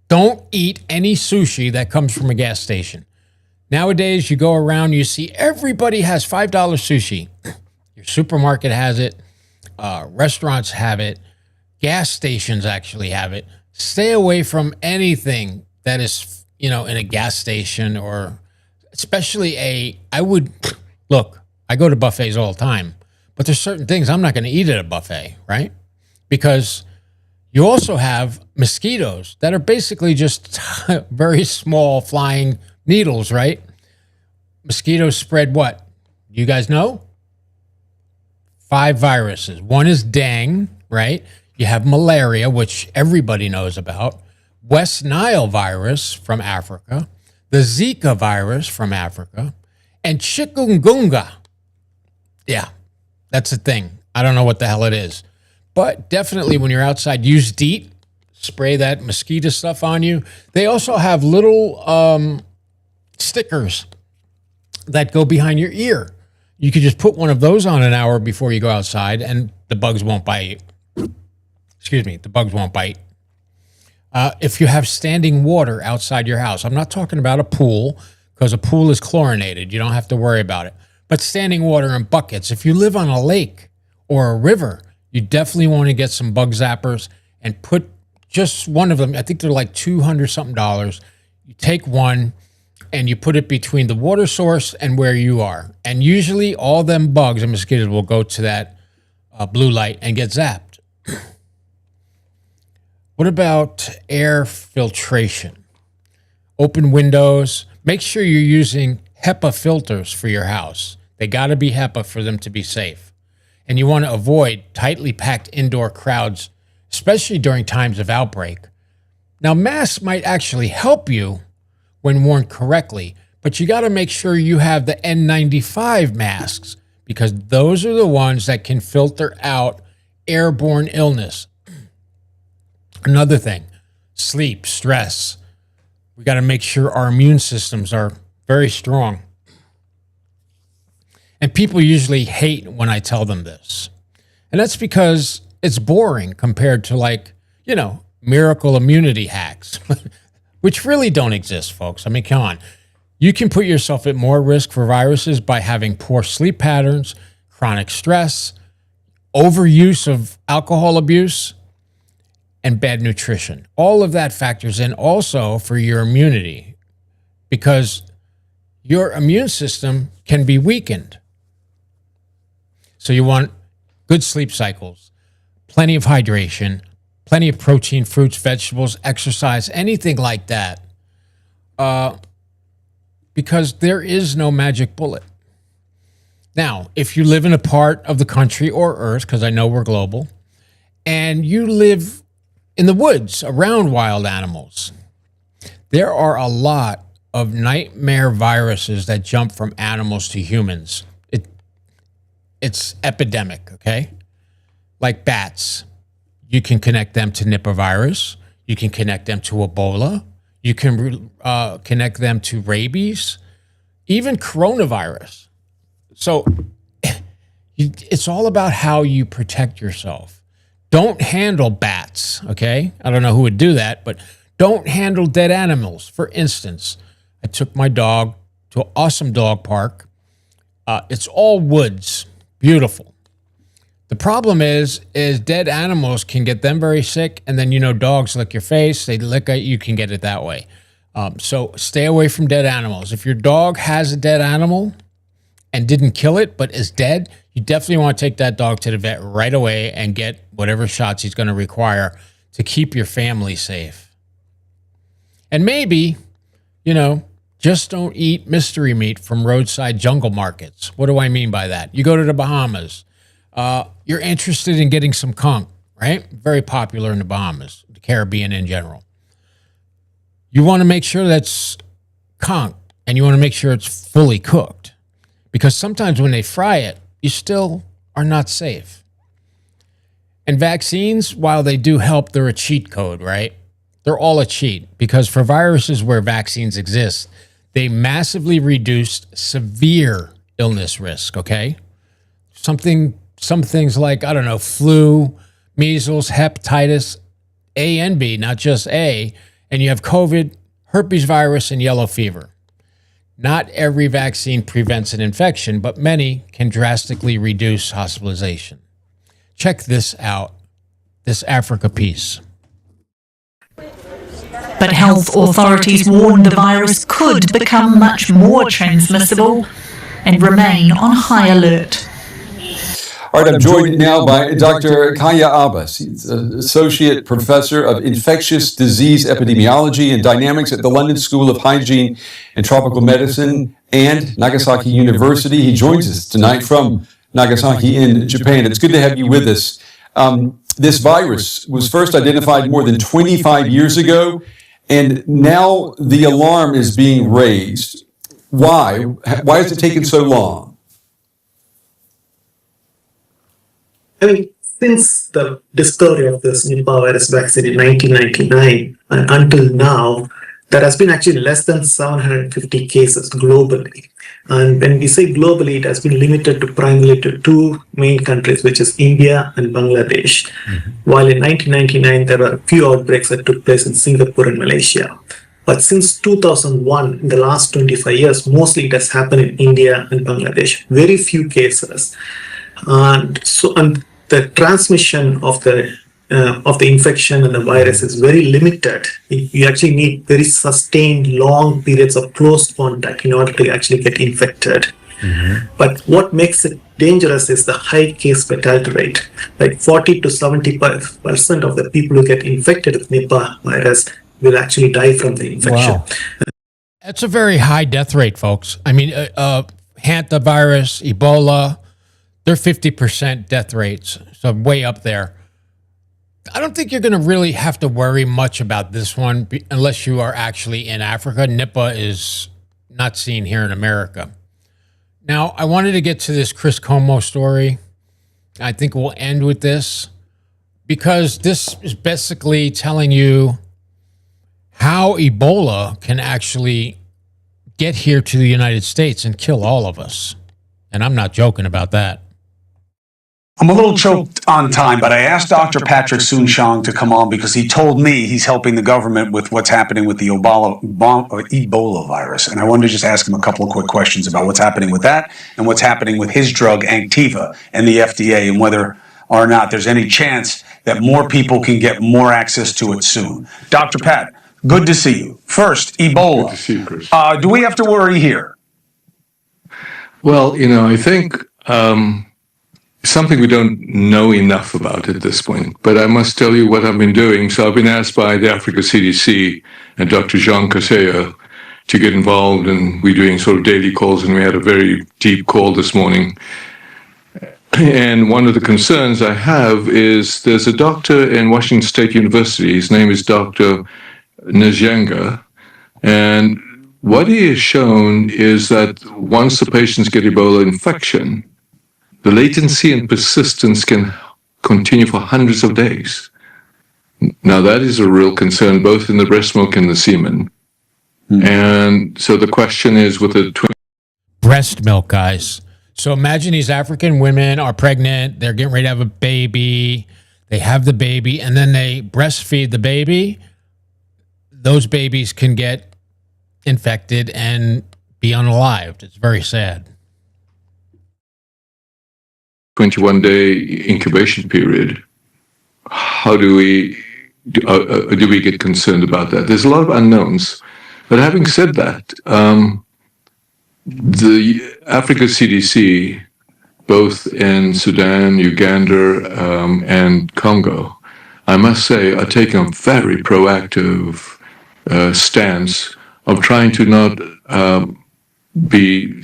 Don't eat any sushi that comes from a gas station. Nowadays, you go around, you see everybody has $5 sushi. Your supermarket has it. Restaurants have it. Gas stations actually have it. Stay away from anything that is, in a gas station, or especially look, I go to buffets all the time, but there's certain things I'm not going to eat at a buffet, right? Because you also have mosquitoes that are basically just very small flying needles, right? Mosquitoes spread what? You guys know? 5 viruses. One is dengue, right? You have malaria, which everybody knows about. West Nile virus from Africa. The Zika virus from Africa. And chikungunya. Yeah, that's a thing. I don't know what the hell it is. But definitely when you're outside, use DEET. Spray that mosquito stuff on you. They also have little stickers that go behind your ear. You could just put one of those on an hour before you go outside, and the bugs won't bite you. Excuse me, the bugs won't bite. If you have standing water outside your house, I'm not talking about a pool, because a pool is chlorinated. You don't have to worry about it. But standing water in buckets, if you live on a lake or a river, you definitely want to get some bug zappers and put just one of them. I think they're like $200 something. You take one and you put it between the water source and where you are. And usually all them bugs and mosquitoes will go to that blue light and get zapped. What about air filtration? Open windows. Make sure you're using HEPA filters for your house. They got to be HEPA for them to be safe. And you want to avoid tightly packed indoor crowds, especially during times of outbreak. Now, masks might actually help you when worn correctly, but you got to make sure you have the N95 masks, because those are the ones that can filter out airborne illness. Another thing, sleep, stress. We got to make sure our immune systems are very strong. And people usually hate when I tell them this. And that's because it's boring compared to miracle immunity hacks, which really don't exist, folks. I mean, come on. You can put yourself at more risk for viruses by having poor sleep patterns, chronic stress, overuse of alcohol abuse, and bad nutrition. All of that factors in also for your immunity, because your immune system can be weakened. So you want good sleep cycles, plenty of hydration, plenty of protein, fruits, vegetables, exercise, anything like that. Because there is no magic bullet. Now, if you live in a part of the country or earth, because I know we're global, and you live in the woods around wild animals, there are a lot of nightmare viruses that jump from animals to humans. It's epidemic, okay? Like bats. You can connect them to Nipah virus. You can connect them to Ebola. You can connect them to rabies, even coronavirus. So it's all about how you protect yourself. Don't handle bats, okay? I don't know who would do that, but don't handle dead animals. For instance, I took my dog to an awesome dog park. It's all woods, beautiful. The problem is dead animals can get them very sick, and then, dogs lick your face, they lick at you, can get it that way. So stay away from dead animals. If your dog has a dead animal and didn't kill it but is dead, you definitely want to take that dog to the vet right away and get whatever shots he's going to require to keep your family safe. And maybe, just don't eat mystery meat from roadside jungle markets. What do I mean by that? You go to the Bahamas. You're interested in getting some conch, right? Very popular in the Bahamas, the Caribbean in general. You want to make sure that's conch, and you want to make sure it's fully cooked, because sometimes when they fry it, you still are not safe. And vaccines, while they do help, they're a cheat code, right? They're all a cheat because for viruses where vaccines exist, they massively reduce severe illness risk, okay? Some things like, I don't know, flu, measles, hepatitis A and B, not just A, and you have COVID, herpes virus, and yellow fever. Not every vaccine prevents an infection, but many can drastically reduce hospitalization. Check this out, this Africa piece. But health authorities warn the virus could become much more transmissible and remain on high alert. All right, I'm joined now by Dr. Kaya Abbas. He's Associate Professor of Infectious Disease Epidemiology and Dynamics at the London School of Hygiene and Tropical Medicine and Nagasaki University. He joins us tonight from Nagasaki in Japan. It's good to have you with us. This virus was first identified more than 25 years ago, and now the alarm is being raised. Why? Why has it taken so long? I mean, since the discovery of this Nipah virus vaccine in 1999 and until now, there has been actually less than 750 cases globally. And when we say globally, it has been limited to primarily to two main countries, which is India and Bangladesh. While in 1999, there were a few outbreaks that took place in Singapore and Malaysia. But since 2001, in the last 25 years, mostly it has happened in India and Bangladesh. Very few cases. And the transmission of the infection and the virus is very limited. You actually need very sustained long periods of close contact in order to actually get infected. But what makes it dangerous is the high case fatality rate. Like 40 to 75% of the people who get infected with Nipah virus will actually die from the infection. Wow. That's a very high death rate, folks. I mean, HANTA virus, Ebola, they're 50% death rates, so way up there. I don't think you're going to really have to worry much about this one unless you are actually in Africa. Nipah is not seen here in America. Now, I wanted to get to this Chris Como story. I think we'll end with this because this is basically telling you how Ebola can actually get here to the United States and kill all of us. And I'm not joking about that. I'm a little choked on time, but I asked Dr. Patrick Soon-Shiong to come on because he told me he's helping the government with what's happening with the Ebola virus. And I wanted to just ask him a couple of quick questions about what's happening with that and what's happening with his drug, Anktiva, and the FDA, and whether or not there's any chance that more people can get more access to it soon. Dr. Pat, good to see you. First, Ebola. Good to see you, Chris. Do we have to worry here? Well, I think something we don't know enough about at this point, but I must tell you what I've been doing. So I've been asked by the Africa CDC and Dr. Jean Kaseya to get involved, and we're doing sort of daily calls, and we had a very deep call this morning. And one of the concerns I have is there's a doctor in Washington State University, his name is Dr. Nzhenga, and what he has shown is that once the patients get Ebola infection, the latency and persistence can continue for hundreds of days. Now, that is a real concern, both in the breast milk and the semen. And so the question is with the breast milk, guys. So imagine these African women are pregnant, they're getting ready to have a baby, they have the baby, and then they breastfeed the baby. Those babies can get infected and be unalived. It's very sad. 21-day incubation period. How do we get concerned about that? There's a lot of unknowns. But having said that, the Africa CDC, both in Sudan, Uganda, and Congo, I must say, are taking a very proactive stance of trying to not be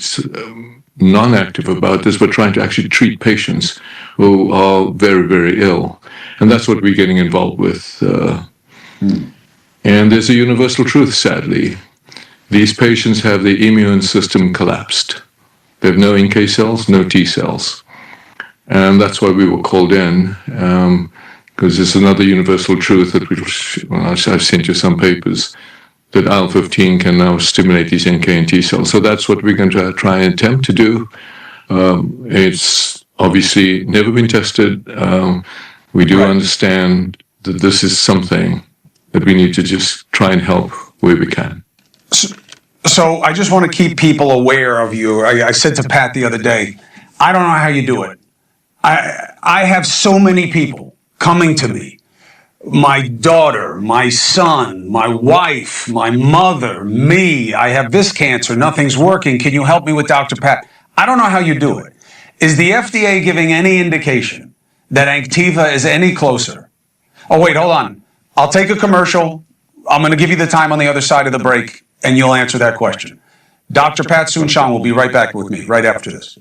non-active about this, but trying to actually treat patients who are very, very ill. And that's what we're getting involved with. And there's a universal truth, sadly. These patients have the immune system collapsed. They have no NK cells, no T cells. And that's why we were called in, because there's another universal truth that I've sent you some papers, that IL-15 can now stimulate these NK and T cells. So that's what we're going to try and attempt to do. It's obviously never been tested. We do understand that this is something that we need to just try and help where we can. So I just want to keep people aware of you. I said to Pat the other day, I don't know how you do it. I have so many people coming to me. My daughter, my son, my wife, my mother, me. I have this cancer. Nothing's working. Can you help me with Dr. Pat? I don't know how you do it. Is the FDA giving any indication that Anktiva is any closer? Oh, wait, hold on. I'll take a commercial. I'm going to give you the time on the other side of the break, and you'll answer that question. Dr. Pat Soon-Shiong will be right back with me right after this.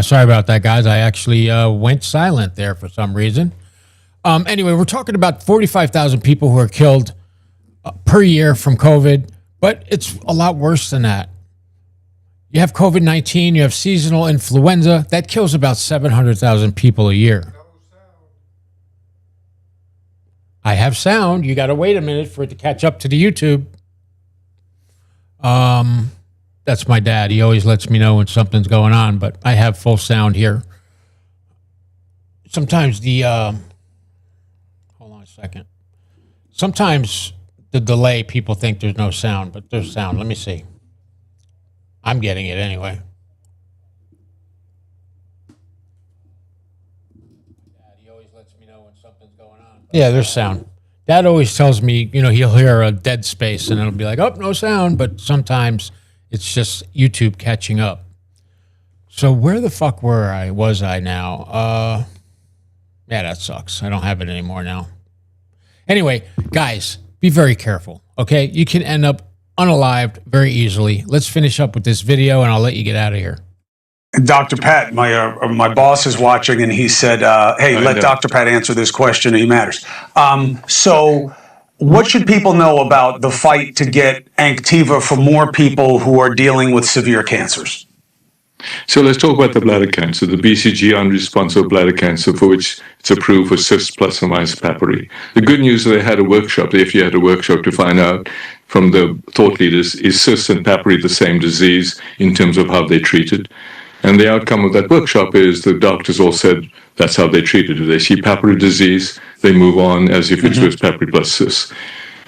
Sorry about that, guys. I actually went silent there for some reason. Anyway, we're talking about 45,000 people who are killed per year from COVID, but it's a lot worse than that. You have COVID-19, you have seasonal influenza. That kills about 700,000 people a year. I have sound. You got to wait a minute for it to catch up to the YouTube. That's my dad. He always lets me know when something's going on, but I have full sound here. Sometimes the, hold on a second. Sometimes the delay, people think there's no sound, but there's sound. Let me see. I'm getting it anyway. Dad, he always lets me know when something's going on. Yeah, there's sound. Dad always tells me, you know, he'll hear a dead space and it'll be like, oh, no sound, but sometimes it's just YouTube catching up. So where the fuck was I now? Yeah, that sucks. I don't have it anymore now. Anyway, guys, be very careful, okay? You can end up unalived very easily. Let's finish up with this video and I'll let you get out of here. Dr. Pat, my boss is watching and he said, hey, let Dr. Pat answer this question. He matters. So what should people know about the fight to get Anktiva for more people who are dealing with severe cancers? So let's talk about the bladder cancer, the BCG unresponsive bladder cancer, for which it's approved for cysts plus or minus papillary. The good news is they had a workshop, the FDA had a workshop to find out from the thought leaders, is cysts and papillary the same disease in terms of how they treat it? And the outcome of that workshop is the doctors all said that's how they treated it. They see papillary disease, they move on as if it's just papillary plus cysts.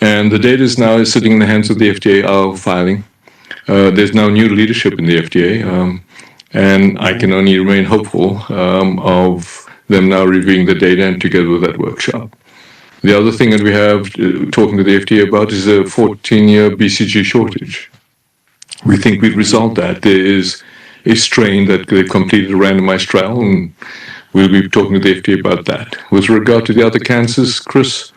And the data is now sitting in the hands of the FDA, our filing. There's now new leadership in the FDA, and I can only remain hopeful of them now reviewing the data and together with that workshop. The other thing that we have talking to the FDA about is a 14-year BCG shortage. We think we've resolved that. There is a strain that they completed a randomized trial, and we'll be talking to the FDA about that. With regard to the other cancers, Chris,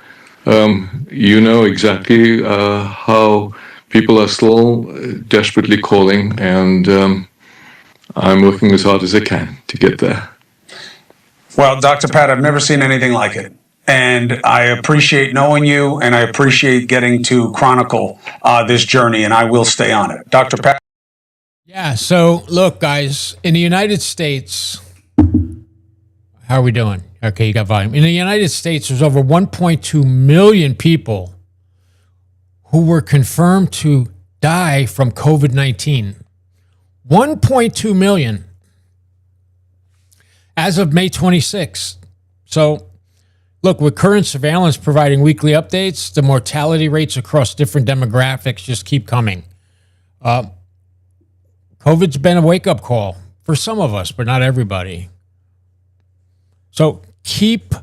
you know exactly how people are still desperately calling, and I'm working as hard as I can to get there. Well, Dr. Pat, I've never seen anything like it. And I appreciate knowing you, and I appreciate getting to chronicle this journey, and I will stay on it. Dr. Pat? Yeah, so look, guys, in the United States, how are we doing? Okay, you got volume. In the United States, there's over 1.2 million people who were confirmed to die from COVID-19. 1.2 million as of May 26th. So Look, with current surveillance providing weekly updates, the mortality rates across different demographics just keep coming. COVID's been a wake-up call for some of us, but not everybody. So keep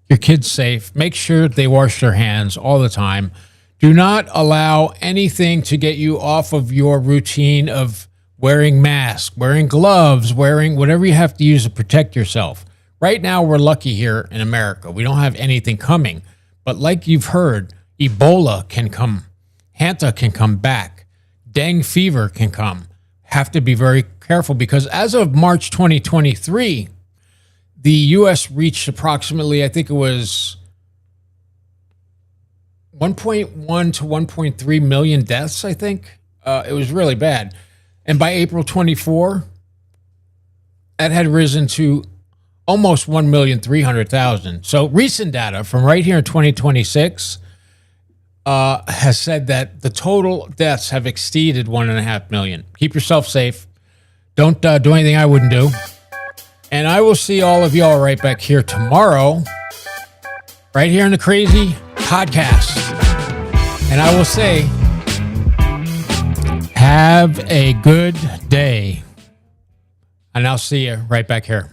your kids safe. Make sure they wash their hands all the time. Do not allow anything to get you off of your routine of wearing masks, wearing gloves, wearing whatever you have to use to protect yourself. Right now, we're lucky here in America. We don't have anything coming. But like you've heard, Ebola can come. HANTA can come back. Dengue fever can come. Have to be very careful because as of March 2023, the U.S. reached approximately, I think it was 1.1 to 1.3 million deaths, I think. It was really bad. And by April 24, that had risen to almost 1,300,000. So recent data from right here in 2026 has said that the total deaths have exceeded 1.5 million. Keep yourself safe. Don't do anything I wouldn't do. And I will see all of y'all right back here tomorrow, right here in the Crazy Podcast. And I will say, have a good day. And I'll see you right back here.